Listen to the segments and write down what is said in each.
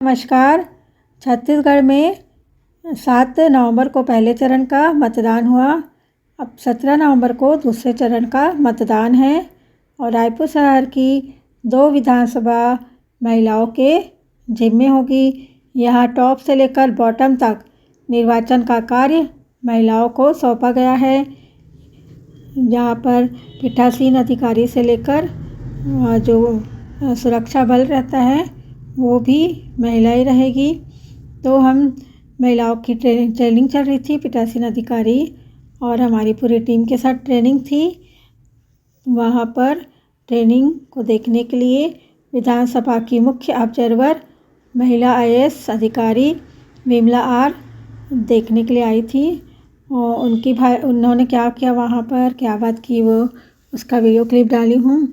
नमस्कार। छत्तीसगढ़ में 7 नवंबर को पहले चरण का मतदान हुआ। अब 17 नवंबर को दूसरे चरण का मतदान है और रायपुर शहर की 2 विधानसभा महिलाओं के जिम्मे होगी। यहाँ टॉप से लेकर बॉटम तक निर्वाचन का कार्य महिलाओं को सौंपा गया है। यहाँ पर पीठासीन अधिकारी से लेकर जो सुरक्षा बल रहता है वो भी महिलाएं रहेगी। तो हम महिलाओं की ट्रेनिंग चल रही थी, पीठासीन अधिकारी और हमारी पूरी टीम के साथ ट्रेनिंग थी। वहाँ पर ट्रेनिंग को देखने के लिए विधानसभा की मुख्य ऑब्जर्वर महिला IAS अधिकारी विमला आर देखने के लिए आई थी और उन्होंने क्या किया, वहाँ पर क्या बात की, वो उसका वीडियो क्लिप डाली हूँ।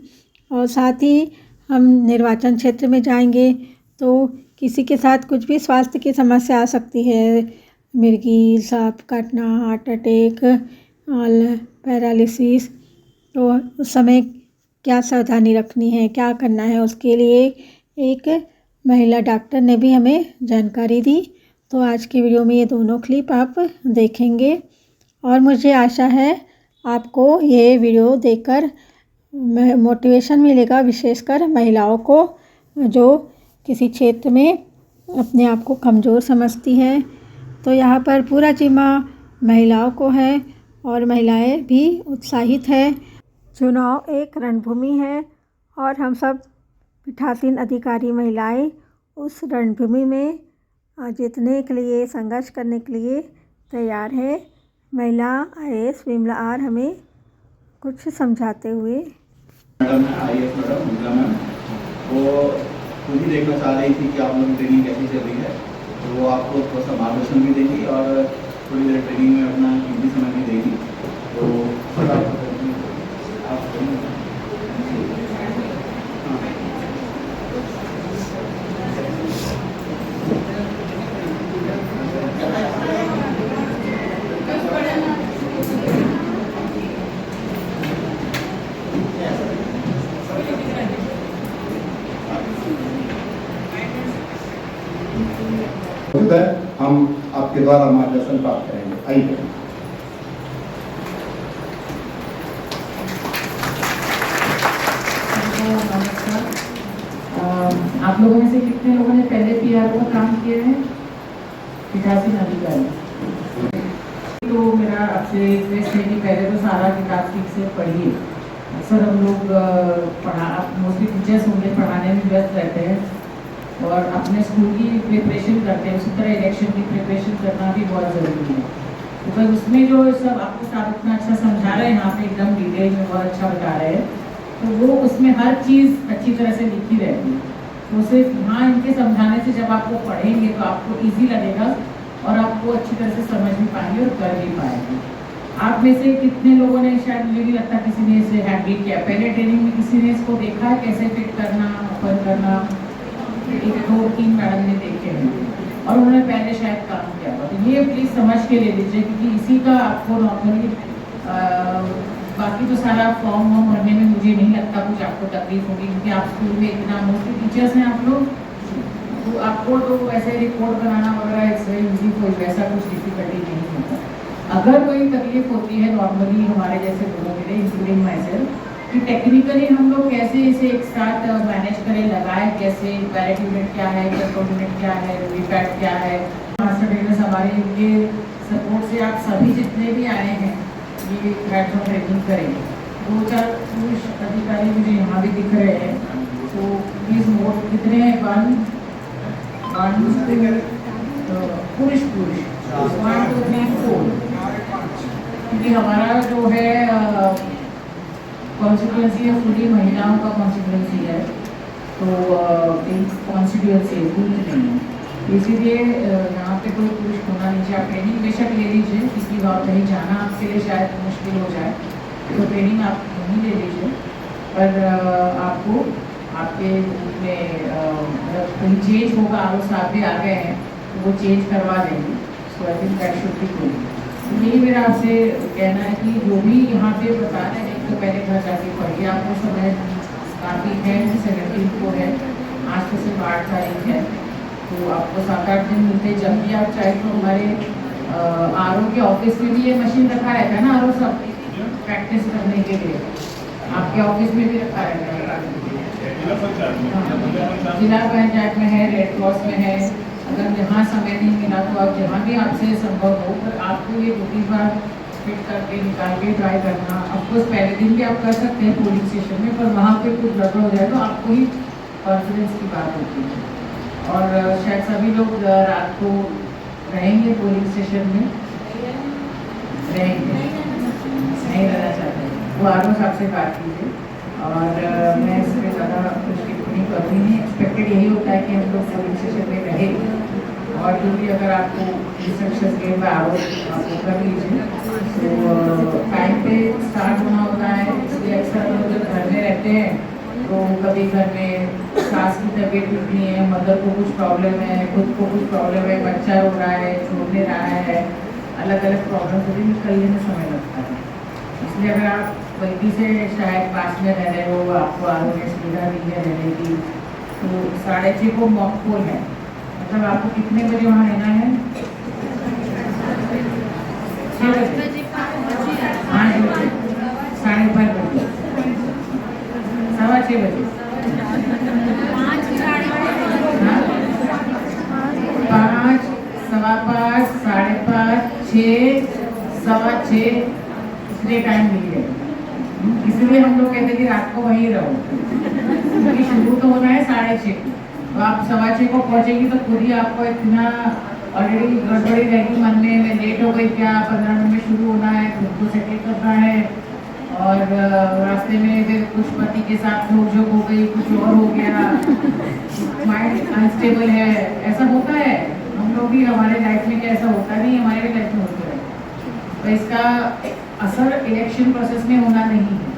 और साथ ही हम निर्वाचन क्षेत्र में जाएंगे तो किसी के साथ कुछ भी स्वास्थ्य की समस्या आ सकती है, मिर्गी, सांप काटना, हार्ट अटैक और पैरालिसिस, तो उस समय क्या सावधानी रखनी है, क्या करना है, उसके लिए एक महिला डॉक्टर ने भी हमें जानकारी दी। तो आज की वीडियो में ये दोनों क्लिप आप देखेंगे और मुझे आशा है आपको ये वीडियो देखकर मोटिवेशन मिलेगा, विशेषकर महिलाओं को जो किसी क्षेत्र में अपने आप को कमज़ोर समझती है। तो यहाँ पर पूरा जिम्मा महिलाओं को है और महिलाएं भी उत्साहित है। चुनाव एक रणभूमि है और हम सब पीठासीन अधिकारी महिलाएं उस रणभूमि में जीतने के लिए, संघर्ष करने के लिए तैयार है। महिला IAS विमला आर हमें कुछ समझाते हुए। Madam IAS madam Vimla ma'am वो खुद ही देखना चाह रही थी कि आप लोग की ट्रेनिंग कैसी चल रही है, तो वो आपको थोड़ा सा मार्गदर्शन भी देगी और थोड़ी देर ट्रेनिंग में अपना कीमती समय भी देगी। तो आप हम आपके द्वारा मार्गदर्शन प्राप्त करेंगे। आइए। आप लोगों में से कितने लोगों ने पहले PRO का काम किया है? पीठासीन अधिकारी। तो मेरा आपसे रिक्वेस्ट है कि पहले तो सारा किताब ठीक से पढ़िए। अक्सर हम लोग मोस्टली टीचर्स होंगे, पढ़ाने में व्यस्त रहते हैं और अपने स्कूल की प्रिपरेशन करते हैं, उसी तरह इलेक्शन की प्रिपरेशन करना भी बहुत ज़रूरी है। बिकॉज उसमें जो सब आपको साथ इतना अच्छा समझा रहे हैं, यहाँ पे एकदम डिटेल में बहुत अच्छा बता रहे हैं, तो वो उसमें हर चीज़ अच्छी तरह से लिखी रहती है। तो सिर्फ यहाँ इनके समझाने से जब आप वो पढ़ेंगे तो आपको ईजी लगेगा और आपको अच्छी तरह से समझ भी पाएंगे और कर भी पाएंगे। आप में से कितने लोगों ने, शायद मुझे नहीं लगता किसी ने इसे हैंडल किया, पहले ट्रेनिंग में किसी ने इसको देखा है कैसे फिट करना, ओपन करना? 1-2-3 मैडम ने देखे हैं और उन्होंने पहले शायद काम किया था। तो ये प्लीज़ समझ के ले लीजिए क्योंकि इसी का आपको नॉर्मली बाकी तो सारा फॉर्म भरने में मुझे नहीं लगता कुछ आपको तकलीफ होगी क्योंकि आप स्कूल में इतना मोस्टली टीचर्स हैं आप लोग, तो आपको तो ऐसे रिपोर्ट बनाना वगैरह इट्स वेरी इजी, कोई वैसा कुछ डिफिकल्टी नहीं होता। अगर कोई तकलीफ होती है नॉर्मली हमारे जैसे लोगों के लिए, इंक्लूडिंग माई सेल्फ, कि टेक्निकली हम लोग कैसे इसे एक साथ मैनेज करें, लगाए कैसे, बैलेट यूनिट क्या है, कंट्रोल यूनिट क्या है, वीपैट क्या है। मास्टर ट्रेनर्स हमारे इनके सपोर्ट से आप सभी जितने भी आए हैं ये हैंड्स ऑन ट्रेनिंग करेंगे। 2-4 पुरुष अधिकारी मुझे यहाँ भी दिख रहे हैं, तो प्लीज़ नोट कितने हैं, 1 पुरुष 1 2 3 4, क्योंकि हमारा जो है कॉन्स्टिट्यूंसी है फुली महिलाओं का कॉन्स्टिट्यूंसी है, तो एक कॉन्स्टिट्यूंसी है, बूथ नहीं है, इसीलिए यहाँ पे कोई पुरुष होना नहीं चाहिए। आप ट्रेनिंग बेशक ले लीजिए, किसी और कहीं जाना आपके लिए शायद मुश्किल हो जाए तो ट्रेनिंग आप नहीं ले लीजिए, पर आपको आपके में मतलब कहीं चेंज होगा, RO साहब भी आ गए हैं तो वो चेंज करवा देंगे। So I think that should be good. यही मेरा आपसे कहना है कि जो भी यहाँ पे बता रहे हैं तो पहले घर जाके पढ़िए, आपको समय काफ़ी है, 17 को है, आज तो सिर्फ 8 तारीख है, तो आपको 7-8 दिन मिलते, जब भी आप चाहे तो हमारे आर के ऑफिस में भी ये मशीन रखा रहता है ना, आर सब प्रैक्टिस करने के लिए आपके ऑफिस में भी रखा रहता है। जिला पंचायत में है, रेड क्रॉस में है। अगर जहाँ समय नहीं मिला तो आप जहाँ भी आपसे संभव हो, पर आपको ये 2-3 बार फिट करके निकाल के ट्राई करना। ऑफकोर्स पहले दिन भी आप कर सकते हैं पोलिंग स्टेशन में, पर वहाँ पे कुछ गड़बड़ हो जाए तो आपको ही कॉन्फिडेंस की बात होती है। और शायद सभी लोग रात को रहेंगे पोलिंग स्टेशन में, रहेंगे नहीं रहना चाहते, वो आरोप साहब से बात कीजिए। और मैं इस पर ज़्यादा कुछ टिप्पणी करूँगी नहीं। एक्सपेक्टेड यही होता है कि हम लोग पोलिंग स्टेशन में रहें, और जो भी अगर आपको इंस्ट्रक्शन के आरोप आप कर लीजिए। तो टाइम पे स्टार्ट होना होता है, इसलिए अक्सर लोग जब घर में रहते हैं तो कभी घर में सास की तबीयत ठीक नहीं है, मदर को कुछ प्रॉब्लम है, खुद को कुछ प्रॉब्लम है, बच्चा रो रहा है, छोड़ने रहा है, अलग अलग प्रॉब्लम से भी निकलने में समय लगता है। इसलिए अगर आप गलती से शायद पास में रह रहे हो, आपको आगे में सुविधा दी है रहने की, तो 6:30 को मॉक पोल है। मतलब आपको कितने बजे वहाँ रहना है? 6 बजे, 8 बजे, 5:30 बजे, 6:15 बजे, 5, 5:15, 5:30, 6, 6:15 इसलिए टाइम मिल गया। इसलिए हम लोग कहते हैं कि रात को वहीं रहो, क्योंकि शुरू तो होना है 6:30 को। तो आप 6:15 को पहुँचेंगी तो खुद ही आपको इतना ऑलरेडी गड़बड़ी रहेगी मन में, लेट हो गई क्या, 15 मिनट में शुरू होना है, खुद को सेटल करना है। और रास्ते में फिर कुछ पति के साथ नोक-झोंक हो गई, कुछ और हो गया, माइंड अनस्टेबल है, ऐसा होता है। हम लोग भी, हमारे लाइफ में क्या ऐसा होता नहीं, हमारे भी लाइफ में होता है। तो इसका असर इलेक्शन प्रोसेस में होना नहीं है,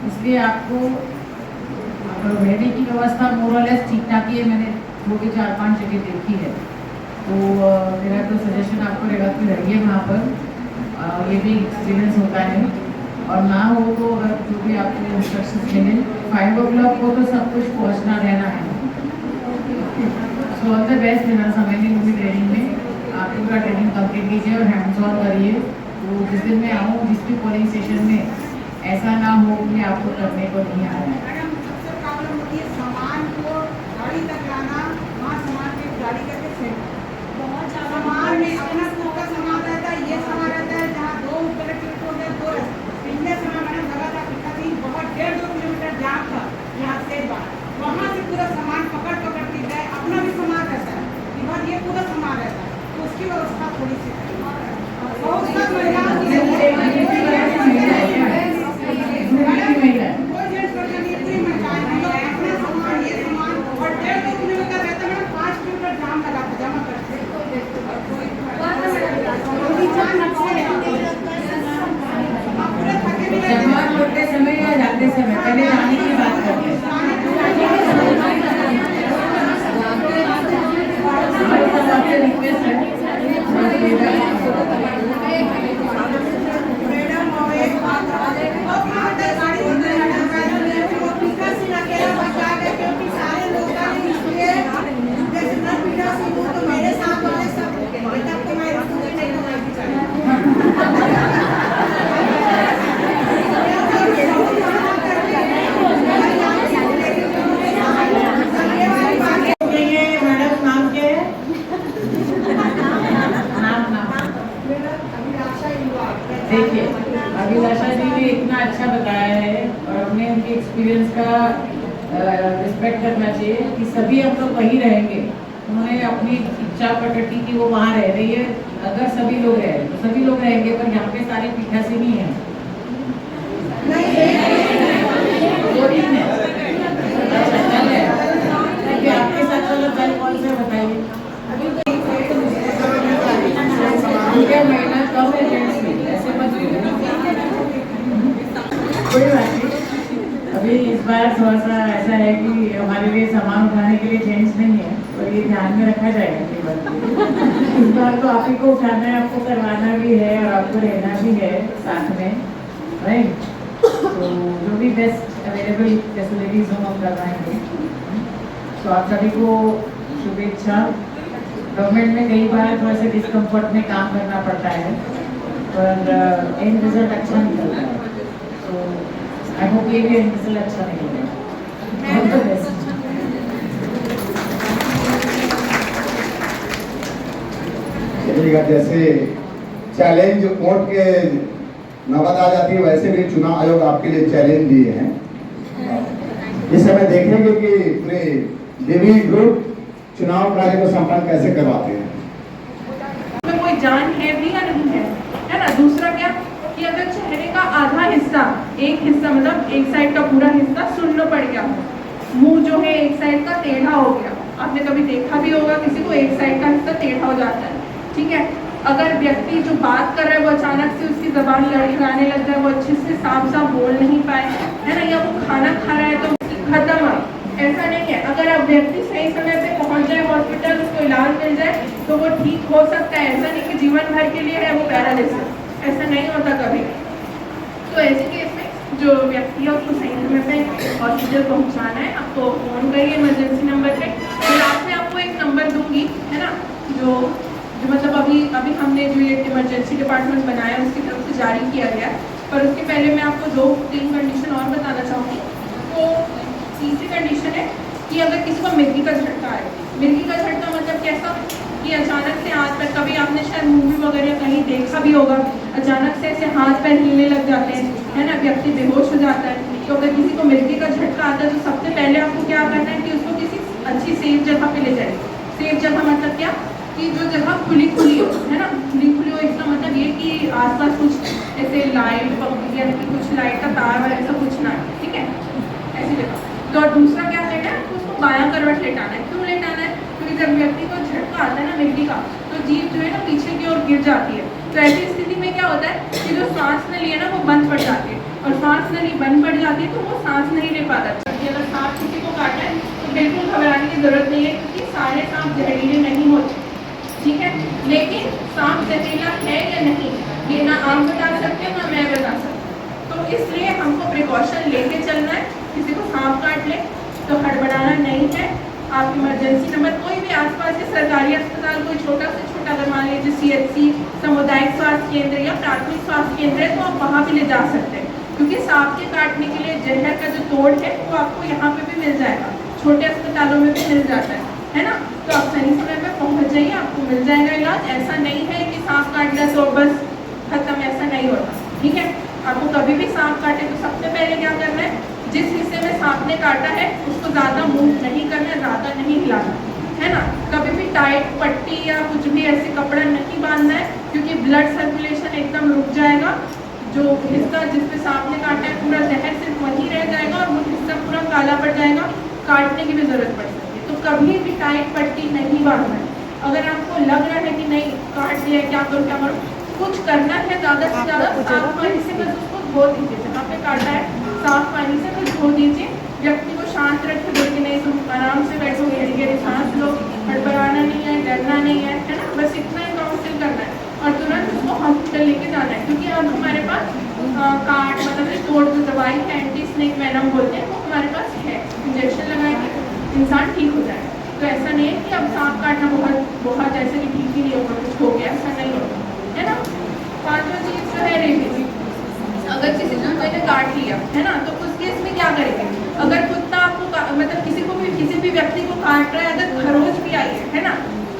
इसलिए आपको रहने की व्यवस्था मोरलेस ठीक ठाक ही है। मैंने 4-5 जगह देखी है, तो मेरा तो सजेशन आपको रहेगा कि रहिए वहाँ पर। ये भी एक्सपीरियंस होता है, और ना हो तो अगर जो भी आपको इंस्ट्रक्शंस मिले 5 o'clock को तो सब कुछ पहुँचना रहना है। So all the best. मेरा समय नहीं होगी ट्रेनिंग में, आप पूरा ट्रेनिंग कंप्लीट कीजिए और हैंड्स ऑन करिए। तो जिस दिन मैं आऊँ, जिस भी पोलिंग स्टेशन में ऐसा ना हो कि आपको करने को नहीं आ रहा है। सबसे प्रॉब्लम होती है सामान को गाड़ी तक लाना, वहाँ सामान पे गाड़ी करके फेंकना। बहुत ज़्यादा सामान में अपना खुद का सामान रहता है, ये सामान रहता है, जहाँ 2 कलेक्ट्रेट हो गए 2 पिछले समय मैंने लगा था पिछला दिन बहुत 1.5-2 किलोमीटर जाम था यहाँ से बाहर, वहाँ से पूरा सामान पकड़ के गए। अपना भी सामान रहता है, इधर ये पूरा सामान रहता है, तो उसकी व्यवस्था थोड़ी सी बहुत सब महिलाओं की जमा करते समय या जाते समय, पहले जाने की बात करते हैं। रिक्वेस्ट है मेरे साथ वाले सब तब तो मैं नहीं होगी चाहिए। मैडम नाम क्या है? देखिए, अभिलाषा जी ने इतना अच्छा बताया है, और हमने उनके एक्सपीरियंस का रिस्पेक्ट करना चाहिए कि सभी हम लोग वहीं रहेंगे। उन्होंने अपनी इच्छा प्रकट की कि वो वहाँ रह रही है। अगर सभी लोग रहे तो सभी लोग रहेंगे, पर यहाँ पे सारे पीठासीनी हैं। 2 दिन है, आपके साथ वाला कल कौन से बताइए? महीना कम है जेंट्स में, ऐसे मत कोई बात नहीं। अभी इस बार थोड़ा सा ऐसा है कि हमारे लिए सामान उठाने के लिए जेंट्स नहीं है, तो ये ध्यान में रखा जाएगा कि बात इस बार तो आप ही को उठाना है, आपको करवाना भी है और आपको रहना भी है साथ में, राइट? तो जो भी बेस्ट अवेलेबल फैसिलिटीज हम करवाएंगे। तो आप सभी को शुभेच्छा। गवर्नमेंट में कई बार थोड़ा सा डिस्कम्फर्ट में काम करना पड़ता है, पर एंड रिजल्ट अच्छा निकलता है। तो आई होप ये भी एंड रिजल्ट अच्छा निकलेगा। चलिएगा, जैसे चैलेंज कोर्ट के नौबत आ जाती है, वैसे भी चुनाव आयोग आपके लिए चैलेंज दिए हैं। इस समय देखेंगे कि पूरे देवी ग्रुप चुनाव कार्य को संपन्न कैसे करवाते हैं। तो कोई जान है भी या नहीं है ना। दूसरा क्या कि अगर चेहरे का आधा हिस्सा, एक हिस्सा मतलब एक साइड का पूरा हिस्सा सुन्न पड़ गया, मुंह जो है एक साइड का टेढ़ा हो गया, आपने कभी देखा भी होगा किसी को एक साइड का हिस्सा टेढ़ा हो जाता है, ठीक है। अगर व्यक्ति जो बात कर रहा है वो अचानक से उसकी जबान लड़खड़ाने लग जाए, वो अच्छे से साफ साफ बोल नहीं पाए, है ना, या वो खाना खा रहा है तो खत्म, ऐसा नहीं है। अगर आप व्यक्ति सही समय पे पहुंच जाए हॉस्पिटल, उसको इलाज मिल जाए तो वो ठीक हो सकता है। ऐसा नहीं कि जीवन भर के लिए है वो पैरालिसिस, ऐसा नहीं होता कभी। तो ऐसे केस में जो व्यक्ति है उसको सही समय पे हॉस्पिटल पहुंचाना है। आपको फोन करिए इमरजेंसी नंबर पे, फिर लास्ट में आपको एक नंबर दूंगी, है ना, जो मतलब अभी हमने जो ये इमरजेंसी डिपार्टमेंट बनाया है उसकी तरफ से जारी किया गया है। पर उसके पहले मैं आपको 2-3 कंडीशन और बताना चाहूँगी। तो तीसरी कंडीशन है कि अगर किसी को मिर्गी का झटका है, मिर्गी का झटका मतलब कैसा कि अचानक से हाथ पैर, कभी आपने शायद मूवी वगैरह कहीं देखा भी होगा, अचानक से ऐसे हाथ पैर हिलने लग जाते हैं, है ना, व्यक्ति बेहोश हो जाता है। तो अगर किसी को मिर्गी का झटका आता है तो सबसे पहले आपको क्या करना है कि उसको किसी अच्छी सेफ जगह पे ले जाए। सेफ जगह मतलब क्या कि जो जगह खुली हो, है ना, खुली हो, इसका मतलब ये कि आसपास कुछ ऐसे लाइट या कुछ लाइट का तार और ऐसा कुछ ना है, ठीक है, ऐसी जगह। तो दूसरा क्या करना है, उसको बायां करवट लेटाना है। क्यों लेटाना है? क्योंकि जब व्यक्ति को झटका आता है ना मिर्गी का, तो जीभ जो है ना पीछे की ओर गिर जाती है। तो ऐसी स्थिति में क्या होता है कि जो सांस नली है ना वो बंद पड़ जाती है, और सांस नली बंद पड़ जाती है तो वो सांस नहीं ले पाता। अगर सांप किसी को काटा है तो बिल्कुल घबराने की जरूरत नहीं है, क्योंकि सारे सांप जहरीले नहीं होते, ठीक है। लेकिन सांप जहरीला है या नहीं ये ना आप बता सकते हो ना मैं बता सकती हूँ। तो इसलिए हमको प्रिकॉशन लेके चलना है। किसी को सांप काट ले तो हड़बड़ाना नहीं है। आप इमरजेंसी नंबर कोई भी आसपास के सरकारी अस्पताल, कोई छोटा से छोटा, अगर मान लीजिए CHC, सामुदायिक स्वास्थ्य केंद्र या प्राथमिक स्वास्थ्य केंद्र है, तो आप वहाँ भी ले जा सकते हैं, क्योंकि सांप के काटने के लिए जहर का जो तोड़ है वो आपको यहाँ पे भी मिल जाएगा, छोटे अस्पतालों में भी मिल जाता है ना। तो आप सही समय पे पहुँच जाइए, आपको मिल जाएगा इलाज। ऐसा नहीं है कि सांप काट लिया तो बस खत्म, ऐसा नहीं होता, ठीक है। आपको कभी भी सांप काटे तो सबसे पहले क्या करना है, जिस हिस्से में सांप ने काटा है उसको ज़्यादा मूव नहीं करना, ज़्यादा नहीं हिलाना, है ना। कभी भी टाइट पट्टी या कुछ भी ऐसे कपड़ा नहीं बांधना है, क्योंकि ब्लड सर्कुलेशन एकदम रुक जाएगा। जो हिस्सा जिस पे सांप ने काटा है पूरा जहर सिर्फ वहीं रह जाएगा और वो हिस्सा पूरा काला पड़ जाएगा, काटने की भी जरूरत पड़ सकती है। तो कभी भी टाइट पट्टी नहीं बांधना है। अगर आपको लग रहा है कि नहीं काट दिया, क्या करूँ, कुछ करना है, ज़्यादा से ज़्यादा साफ पानी से बस उसको धो दीजिए, जहाँ पे काटा है साफ पानी से बस धो दीजिए। व्यक्ति को शांत रखे, बोलिए नहीं तुम आराम से बैठो, गहरी गहरी सांस लो, हड़बड़ाना नहीं है, डरना नहीं है, है ना, बस इतना ही काउंसिल करना है और तुरंत उसको हॉस्पिटल लेके जाना है। क्योंकि अब हमारे पास कार्ड मतलब तोड़ जो दवाई है, एंटी स्नेक वेनम बोलते हैं, वो हमारे पास है, इंजेक्शन लगाएंगे इंसान ठीक हो जाएगा। तो ऐसा नहीं है कि अब सांप काटना बहुत ऐसे कि ठीक ही नहीं होगा, कुछ हो गया, ऐसा नहीं होगा, है ना। पांचवा चीज जो है रेबीज। अगर किसी कुत्ते ने काट लिया, है ना, तो उस केस में क्या करेंगे? अगर कुत्ता आपको मतलब किसी भी व्यक्ति को काट रहा है, अगर खरोच भी आई है ना,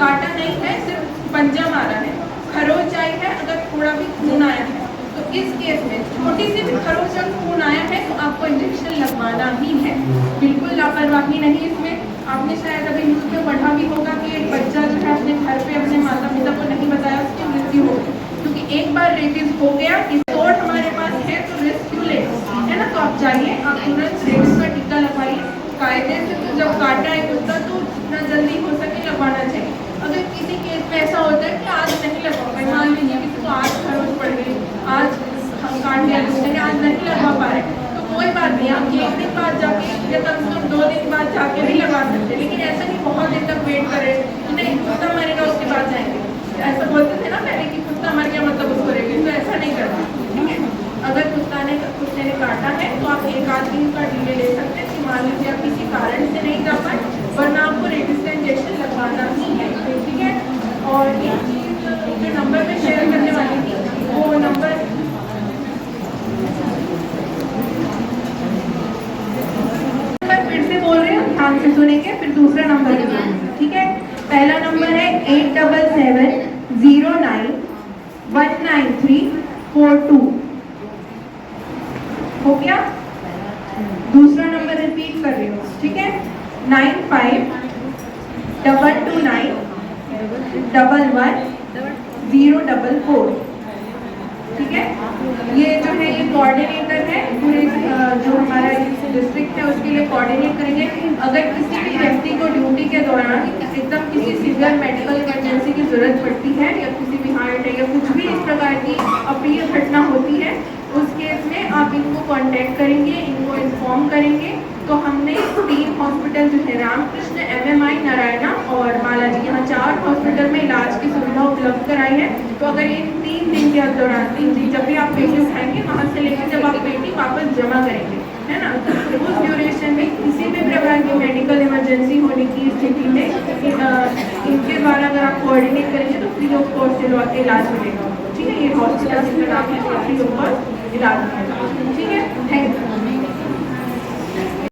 काटा नहीं है, सिर्फ पंजा मारा है, खरोच आई है, अगर थोड़ा भी खून आया है, तो इस केस में छोटी सी भी खरोच और खून आया है तो आपको इंजेक्शन लगवाना ही है। बिल्कुल लापरवाही नहीं इसमें। आपने शायद अभी न्यूज़ में पढ़ा भी होगा कि एक बच्चा जो है अपने घर पे अपने माता पिता को नहीं बताया, उसकी मृत्यु हो गई, क्योंकि एक बार रेबीज हो गया, इस तोड़ हमारे पास है तो रिस्क क्यों ले, है ना। तो आप जाइए, आप तुरंत रेबीज का टीका लगवाइए कायदे से। तो जब काटा है कुत्ता तो जितना जल्दी हो सके लगवाना चाहिए। अगर किसी केस में ऐसा होता है कि आज नहीं लगवा, मान लीजिए किसी को आज खरोच पड़ गई, आज हम काट लिया दूसरे ने, आज नहीं लगवा पा रहे, तो कोई बात नहीं, आप 1 दिन बाद जाके या कम से कम 2 दिन बाद जाके भी लगा सकते। लेकिन ऐसा नहीं बहुत दिन तक वेट करें कि नहीं कुत्ता मरेगा उसके बाद जाएंगे, ऐसा बोलते थे ना पहले कि कुत्ता मर गया मतलब उसको रेबीज, तो ऐसा नहीं करना, ठीक है। अगर कुत्ते ने काटा है तो आप 1-8 दिन का डिले ले सकते हैं कि मान लीजिए आप किसी कारण से नहीं जा पाए, वरना आपको रेबीज का इंजेक्शन लगवाना ही है। 8770919342। हो गया? दूसरा नंबर रिपीट कर रही हूँ, ठीक है? 9522911044, ठीक है? ये जो है ये कोऑर्डिनेटर है पूरे जो हमारा डिस्ट्रिक्ट है उसके लिए कोऑर्डिनेट करेंगे। अगर किसी भी व्यक्ति को ड्यूटी के दौरान एकदम किसी सीवियर मेडिकल इमरजेंसी की जरूरत पड़ती है या किसी भी हार्ट अटैक या कुछ भी इस प्रकार की अप्रिय घटना होती है, उस केस में आप इनको कांटेक्ट करेंगे, इनको इन्फॉर्म करेंगे। तो हमने 3 हॉस्पिटल जो है रामकृष्ण, MMI, नारायणा और बालाजी, यहाँ 4 हॉस्पिटल में इलाज की सुविधा उपलब्ध कराई है। तो अगर इन 3 दिन के दौरान 3 दिन जब भी आप पेटी उठाएंगे वहाँ से लेकर जब आप पेटी वापस जमा करेंगे, है ना, तो उस ड्यूरेशन में किसी भी प्रकार की मेडिकल इमरजेंसी होने की स्थिति में इनके द्वारा अगर आप कोऑर्डिनेट करेंगे तो फ्री ऑफ कॉस्ट इलाज मिलेगा, ठीक है? ये हॉस्पिटल का नाम है, फ्री ऑफ कॉस्ट इलाज मिलेगा, ठीक है? Thank you.